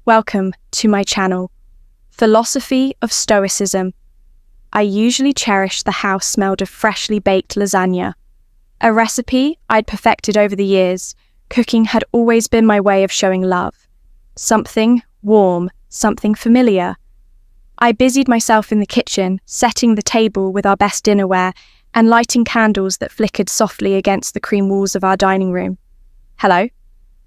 Welcome to my channel, Philosophy of Stoicism. I usually cherish the house smelled of freshly baked lasagna. A recipe I'd perfected over the years. Cooking had always been my way of showing love. Something warm, something familiar. I busied myself in the kitchen, setting the table with our best dinnerware and lighting candles that flickered softly against the cream walls of our dining room. Hello.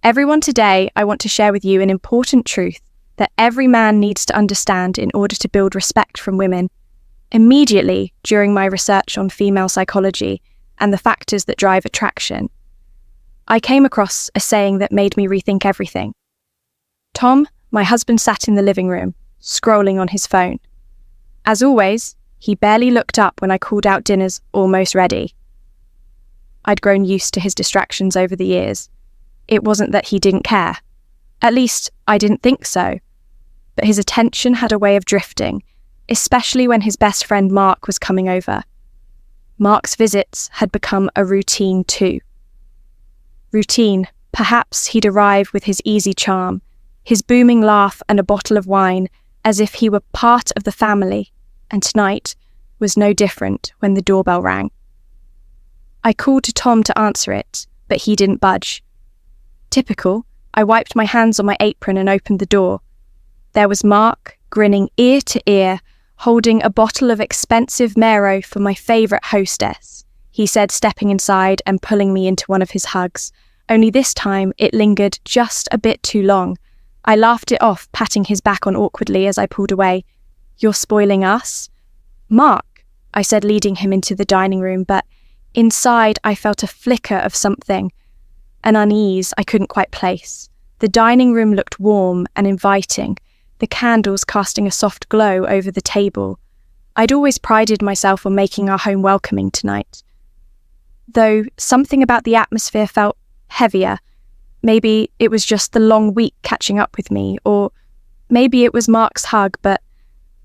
Everyone, today I want to share with you an important truth that every man needs to understand in order to build respect from women. Immediately during my research on female psychology and the factors that drive attraction, I came across a saying that made me rethink everything. Tom, my husband, sat in the living room, scrolling on his phone. As always, he barely looked up when I called out dinner's almost ready. I'd grown used to his distractions over the years. It wasn't that he didn't care. At least, I didn't think so. But his attention had a way of drifting, especially when his best friend Mark was coming over. Mark's visits had become a routine too. Routine, perhaps he'd arrive with his easy charm, his booming laugh and a bottle of wine, as if he were part of the family, and tonight was no different when the doorbell rang. I called to Tom to answer it, but he didn't budge. Typical, I wiped my hands on my apron and opened the door. There was Mark, grinning ear to ear, holding a bottle of expensive Mero for my favourite hostess, he said, stepping inside and pulling me into one of his hugs. Only this time it lingered just a bit too long. I laughed it off, patting his back on awkwardly as I pulled away. "You're spoiling us?" "Mark," I said, leading him into the dining room, but inside I felt a flicker of something, an unease I couldn't quite place. The dining room looked warm and inviting, the candles casting a soft glow over the table. I'd always prided myself on making our home welcoming tonight. Though something about the atmosphere felt heavier. Maybe it was just the long week catching up with me, or maybe it was Mark's hug, but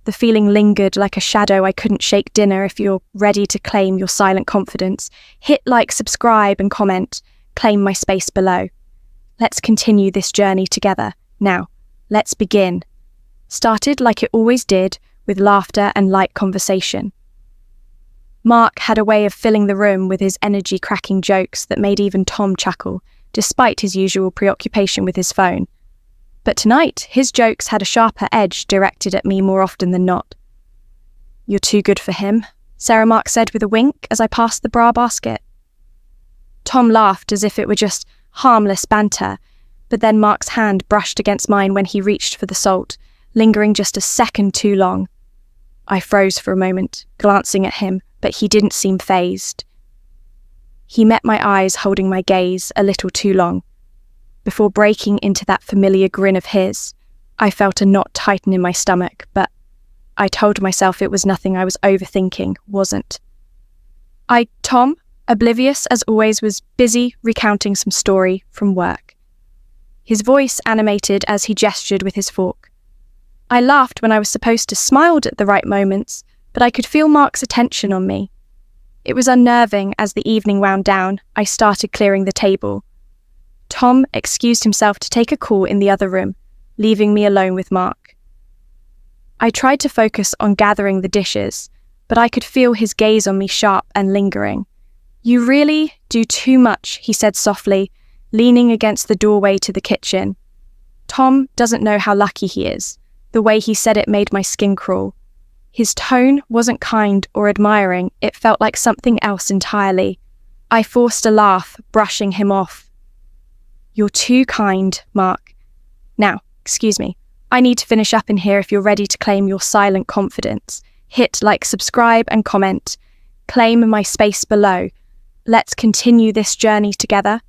the feeling lingered like a shadow I couldn't shake. Dinner, if you're ready to claim your silent confidence, hit like, subscribe and comment. Claim my space below. Let's continue this journey together. Now, let's begin. Started like it always did, with laughter and light conversation. Mark had a way of filling the room with his energy-cracking jokes that made even Tom chuckle, despite his usual preoccupation with his phone. But tonight, his jokes had a sharper edge directed at me more often than not. "You're too good for him," Sarah Mark said with a wink as I passed the bra basket. Tom laughed as if it were just harmless banter, but then Mark's hand brushed against mine when he reached for the salt, lingering just a second too long. I froze for a moment, glancing at him, but he didn't seem fazed. He met my eyes, holding my gaze a little too long. Before breaking into that familiar grin of his, I felt a knot tighten in my stomach, but I told myself it was nothing I was overthinking, wasn't. Tom, oblivious as always, was busy recounting some story from work. His voice animated as he gestured with his fork. I laughed when I was supposed to, smiled at the right moments, but I could feel Mark's attention on me. It was unnerving. As the evening wound down, I started clearing the table. Tom excused himself to take a call in the other room, leaving me alone with Mark. I tried to focus on gathering the dishes, but I could feel his gaze on me, sharp and lingering. "You really do too much," he said softly, leaning against the doorway to the kitchen. Tom doesn't know how lucky he is. The way he said it made my skin crawl. His tone wasn't kind or admiring, it felt like something else entirely. I forced a laugh, brushing him off. "You're too kind, Mark. Now, excuse me, I need to finish up in here if you're ready to claim your silent confidence. Hit like, subscribe and comment. Claim my space below. Let's continue this journey together."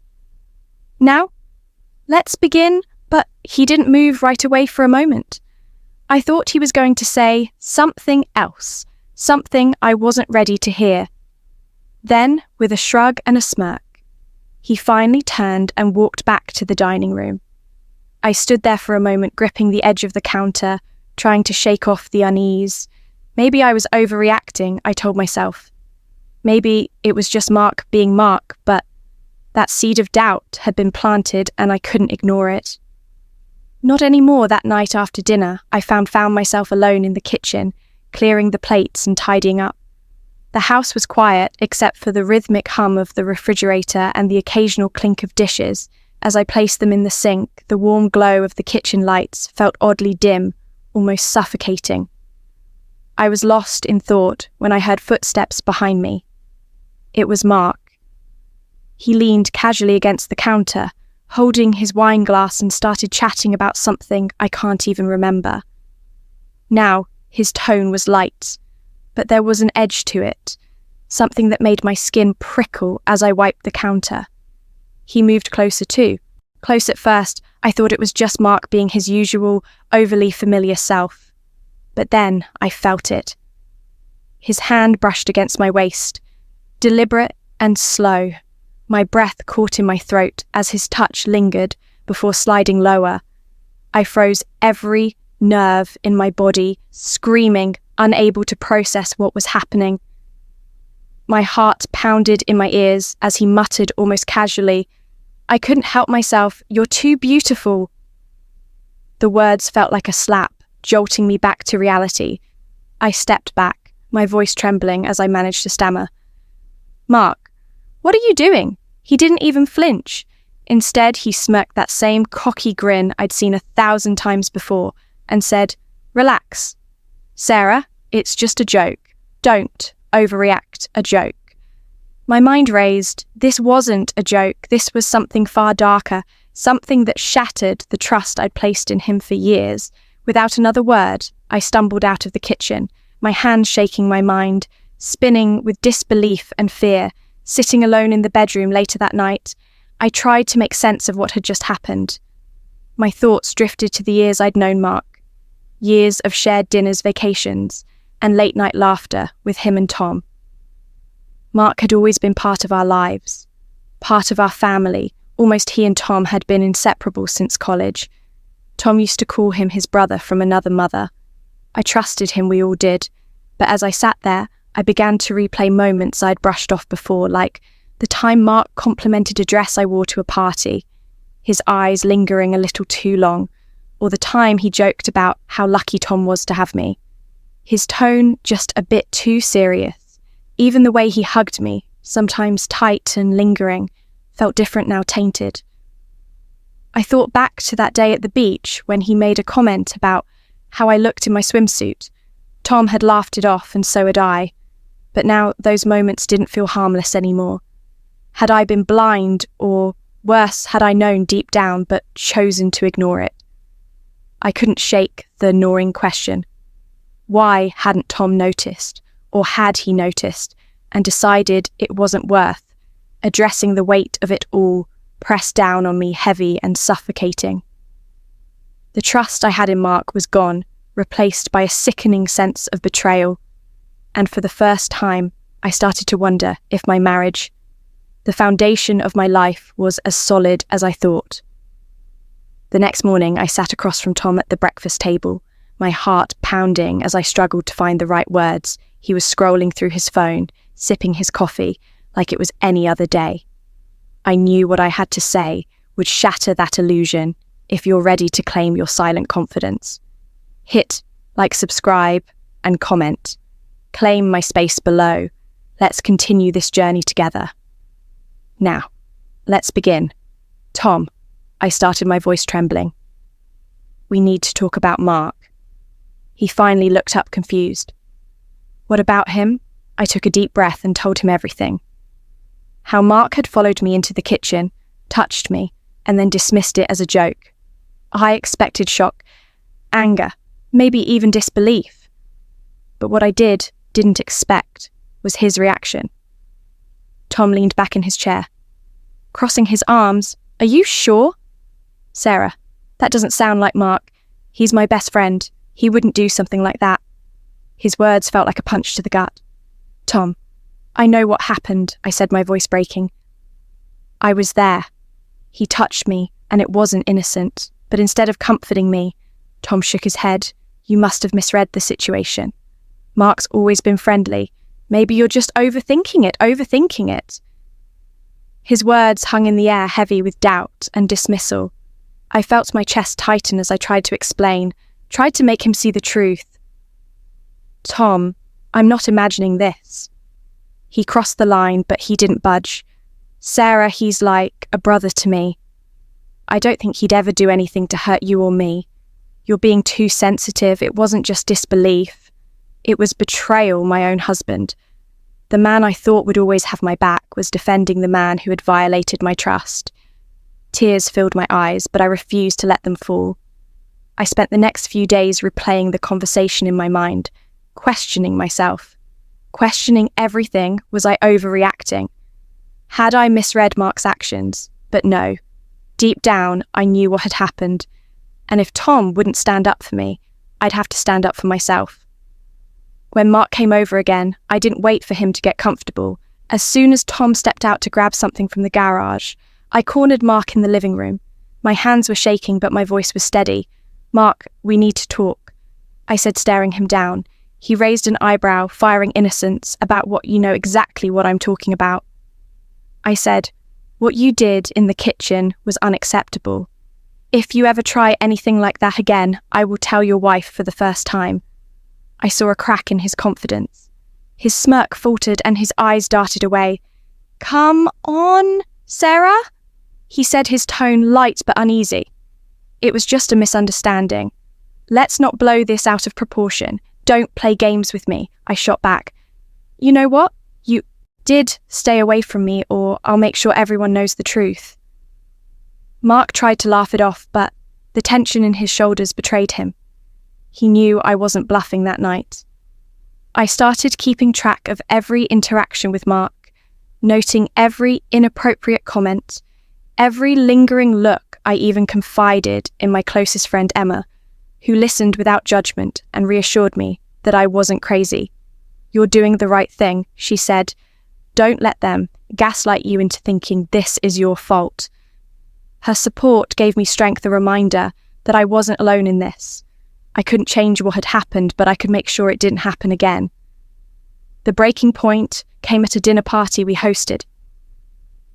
"Now, let's begin," but he didn't move right away for a moment. I thought he was going to say something else, something I wasn't ready to hear. Then, with a shrug and a smirk, he finally turned and walked back to the dining room. I stood there for a moment, gripping the edge of the counter, trying to shake off the unease. Maybe I was overreacting, I told myself. Maybe it was just Mark being Mark, but that seed of doubt had been planted and I couldn't ignore it. Not anymore. That night after dinner, I found myself alone in the kitchen, clearing the plates and tidying up. The house was quiet, except for the rhythmic hum of the refrigerator and the occasional clink of dishes. As I placed them in the sink, the warm glow of the kitchen lights felt oddly dim, almost suffocating. I was lost in thought when I heard footsteps behind me. It was Mark. He leaned casually against the counter, holding his wine glass, and started chatting about something I can't even remember. Now, his tone was light, but there was an edge to it, something that made my skin prickle as I wiped the counter. He moved closer too. Close at first, I thought it was just Mark being his usual, overly familiar self. But then I felt it. His hand brushed against my waist, deliberate and slow. My breath caught in my throat as his touch lingered before sliding lower. I froze, every nerve in my body screaming, unable to process what was happening. My heart pounded in my ears as he muttered almost casually, "I couldn't help myself, you're too beautiful." The words felt like a slap, jolting me back to reality. I stepped back, my voice trembling as I managed to stammer, "Mark, what are you doing?" He didn't even flinch. Instead, he smirked that same cocky grin I'd seen 1,000 times before and said, "Relax. Sarah, it's just a joke. Don't overreact, a joke." My mind raced. This wasn't a joke. This was something far darker, something that shattered the trust I'd placed in him for years. Without another word, I stumbled out of the kitchen, my hands shaking, my mind spinning with disbelief and fear. Sitting alone in the bedroom later that night, I tried to make sense of what had just happened. My thoughts drifted to the years I'd known Mark, years of shared dinners, vacations, and late-night laughter with him and Tom. Mark had always been part of our lives, part of our family. Almost he and Tom had been inseparable since college. Tom used to call him his brother from another mother. I trusted him, we all did, but as I sat there, I began to replay moments I'd brushed off before, like the time Mark complimented a dress I wore to a party, his eyes lingering a little too long, or the time he joked about how lucky Tom was to have me. His tone just a bit too serious. Even the way he hugged me, sometimes tight and lingering, felt different now, tainted. I thought back to that day at the beach when he made a comment about how I looked in my swimsuit. Tom had laughed it off, and so had I. But now those moments didn't feel harmless anymore. Had I been blind, or worse, had I known deep down but chosen to ignore it? I couldn't shake the gnawing question. Why hadn't Tom noticed, or had he noticed, and decided it wasn't worth addressing the weight of it all, pressed down on me heavy and suffocating? The trust I had in Mark was gone, replaced by a sickening sense of betrayal. And for the first time, I started to wonder if my marriage, the foundation of my life, was as solid as I thought. The next morning, I sat across from Tom at the breakfast table, my heart pounding as I struggled to find the right words. He was scrolling through his phone, sipping his coffee like it was any other day. I knew what I had to say would shatter that illusion. If you're ready to claim your silent confidence, hit like, subscribe, and comment. Claim my space below. Let's continue this journey together. Now, let's begin. Tom, I started, my voice trembling. We need to talk about Mark. He finally looked up, confused. What about him? I took a deep breath and told him everything. How Mark had followed me into the kitchen, touched me, and then dismissed it as a joke. I expected shock, anger, maybe even disbelief. But what I didn't expect was his reaction. Tom leaned back in his chair, crossing his arms. Are you sure? Sarah, that doesn't sound like Mark. He's my best friend. He wouldn't do something like that. His words felt like a punch to the gut. Tom, I know what happened, I said, my voice breaking. I was there. He touched me, and it wasn't innocent. But instead of comforting me, Tom shook his head. You must have misread the situation. Mark's always been friendly. Maybe you're just overthinking it. His words hung in the air, heavy with doubt and dismissal. I felt my chest tighten as I tried to explain, tried to make him see the truth. Tom, I'm not imagining this. He crossed the line, but he didn't budge. Sarah, he's like a brother to me. I don't think he'd ever do anything to hurt you or me. You're being too sensitive. It wasn't just disbelief. It was betrayal, my own husband. The man I thought would always have my back was defending the man who had violated my trust. Tears filled my eyes, but I refused to let them fall. I spent the next few days replaying the conversation in my mind, questioning myself. Questioning everything. Was I overreacting? Had I misread Mark's actions? But no. Deep down, I knew what had happened. And if Tom wouldn't stand up for me, I'd have to stand up for myself. When Mark came over again, I didn't wait for him to get comfortable. As soon as Tom stepped out to grab something from the garage, I cornered Mark in the living room. My hands were shaking, but my voice was steady. Mark, we need to talk, I said, staring him down. He raised an eyebrow, firing innocence. About what? You know exactly what I'm talking about. I said, what you did in the kitchen was unacceptable. If you ever try anything like that again, I will tell your wife for the first time. I saw a crack in his confidence. His smirk faltered and his eyes darted away. Come on, Sarah, he said, his tone light but uneasy. It was just a misunderstanding. Let's not blow this out of proportion. Don't play games with me, I shot back. You know what? You did stay away from me, or I'll make sure everyone knows the truth. Mark tried to laugh it off, but the tension in his shoulders betrayed him. He knew I wasn't bluffing that night. I started keeping track of every interaction with Mark, noting every inappropriate comment, every lingering look. I even confided in my closest friend Emma, who listened without judgment and reassured me that I wasn't crazy. You're doing the right thing, she said. Don't let them gaslight you into thinking this is your fault. Her support gave me strength, a reminder that I wasn't alone in this. I couldn't change what had happened, but I could make sure it didn't happen again. The breaking point came at a dinner party we hosted.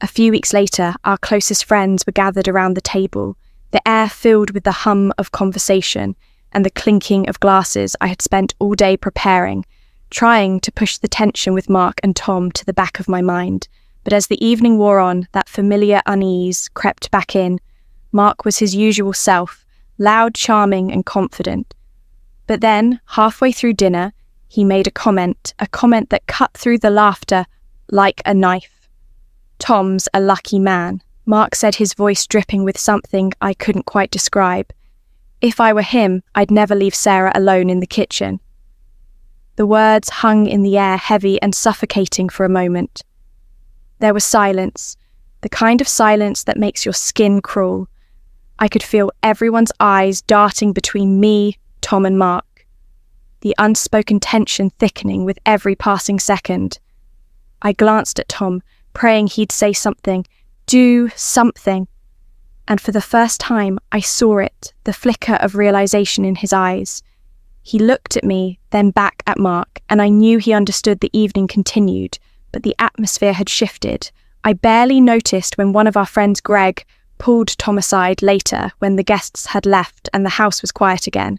A few weeks later, our closest friends were gathered around the table, the air filled with the hum of conversation and the clinking of glasses I had spent all day preparing, trying to push the tension with Mark and Tom to the back of my mind. But as the evening wore on, that familiar unease crept back in. Mark was his usual self, loud, charming, and confident. But then, halfway through dinner, he made a comment that cut through the laughter like a knife. Tom's a lucky man, Mark said, his voice dripping with something I couldn't quite describe. If I were him, I'd never leave Sarah alone in the kitchen. The words hung in the air, heavy and suffocating for a moment. There was silence, the kind of silence that makes your skin crawl. I could feel everyone's eyes darting between me, Tom, and Mark, the unspoken tension thickening with every passing second. I glanced at Tom, praying he'd say something, do something. And for the first time, I saw it, the flicker of realization in his eyes. He looked at me, then back at Mark, and I knew he understood. The evening continued, but the atmosphere had shifted. I barely noticed when one of our friends, Greg, pulled Tom aside later when the guests had left and the house was quiet again.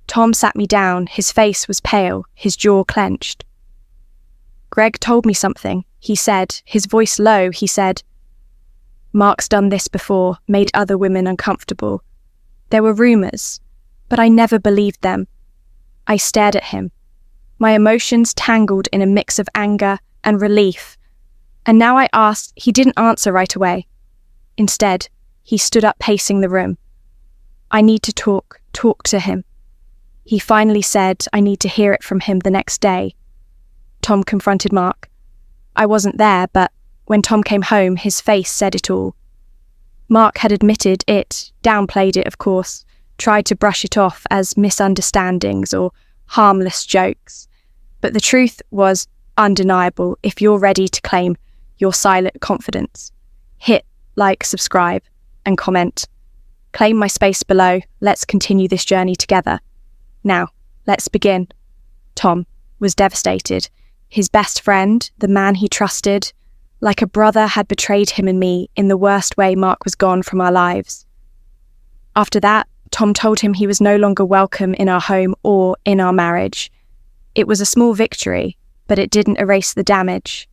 Tom sat me down. His face was pale, his jaw clenched. Greg told me something, he said, his voice low. He said, Mark's done this before, made other women uncomfortable. There were rumours, but I never believed them. I stared at him, my emotions tangled in a mix of anger and relief. And now I asked. He didn't answer right away. Instead, he stood up, pacing the room. I need to talk to him. He finally said I need to hear it from him the next day. Tom confronted Mark. I wasn't there, but when Tom came home, his face said it all. Mark had admitted it, downplayed it, of course, tried to brush it off as misunderstandings or harmless jokes. But the truth was undeniable. If you're ready to claim your silent confidence, hit like, subscribe, and comment. Claim my space below. Let's continue this journey together. Now, let's begin. Tom was devastated. His best friend, the man he trusted, like a brother, had betrayed him and me in the worst way. Mark was gone from our lives. After that, Tom told him he was no longer welcome in our home or in our marriage. It was a small victory, but it didn't erase the damage.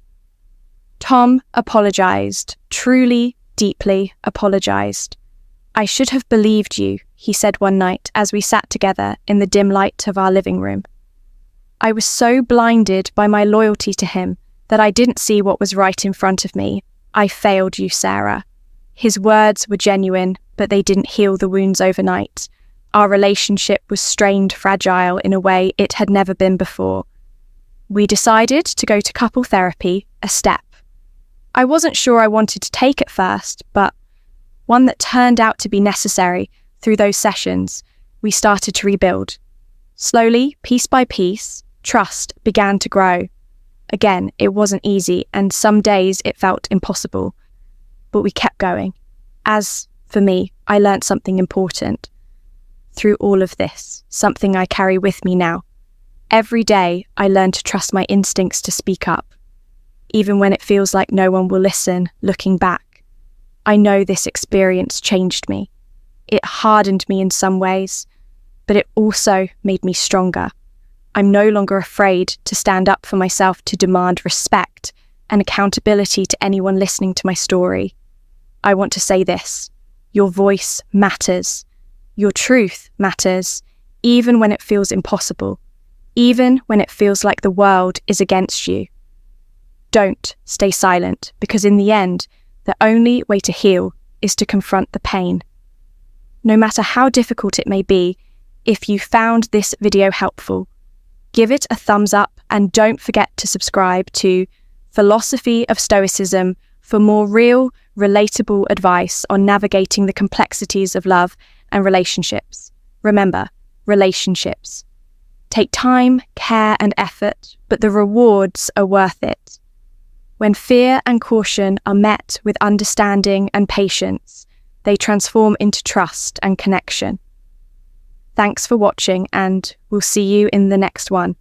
Tom apologized, truly, deeply apologized. "I should have believed you," he said one night as we sat together in the dim light of our living room. "I was so blinded by my loyalty to him that I didn't see what was right in front of me. I failed you, Sarah." His words were genuine, but they didn't heal the wounds overnight. Our relationship was strained, fragile in a way it had never been before. We decided to go to couple therapy, a step I wasn't sure I wanted to take at first, but one that turned out to be necessary. Through those sessions, we started to rebuild. Slowly, piece by piece, trust began to grow. Again, it wasn't easy, and some days it felt impossible. But we kept going. As for me, I learned something important. Through all of this, something I carry with me now. Every day, I learn to trust my instincts to speak up. Even when it feels like no one will listen, looking back. I know this experience changed me. It hardened me in some ways, but it also made me stronger. I'm no longer afraid to stand up for myself, to demand respect and accountability to anyone listening to my story. I want to say this: your voice matters. Your truth matters, even when it feels impossible, even when it feels like the world is against you. Don't stay silent, because in the end, the only way to heal is to confront the pain. No matter how difficult it may be, if you found this video helpful, give it a thumbs up and don't forget to subscribe to Philosophy of Stoicism for more real, relatable advice on navigating the complexities of love and relationships. Remember, relationships take time, care, and effort, but the rewards are worth it. When fear and caution are met with understanding and patience, they transform into trust and connection. Thanks for watching, and we'll see you in the next one.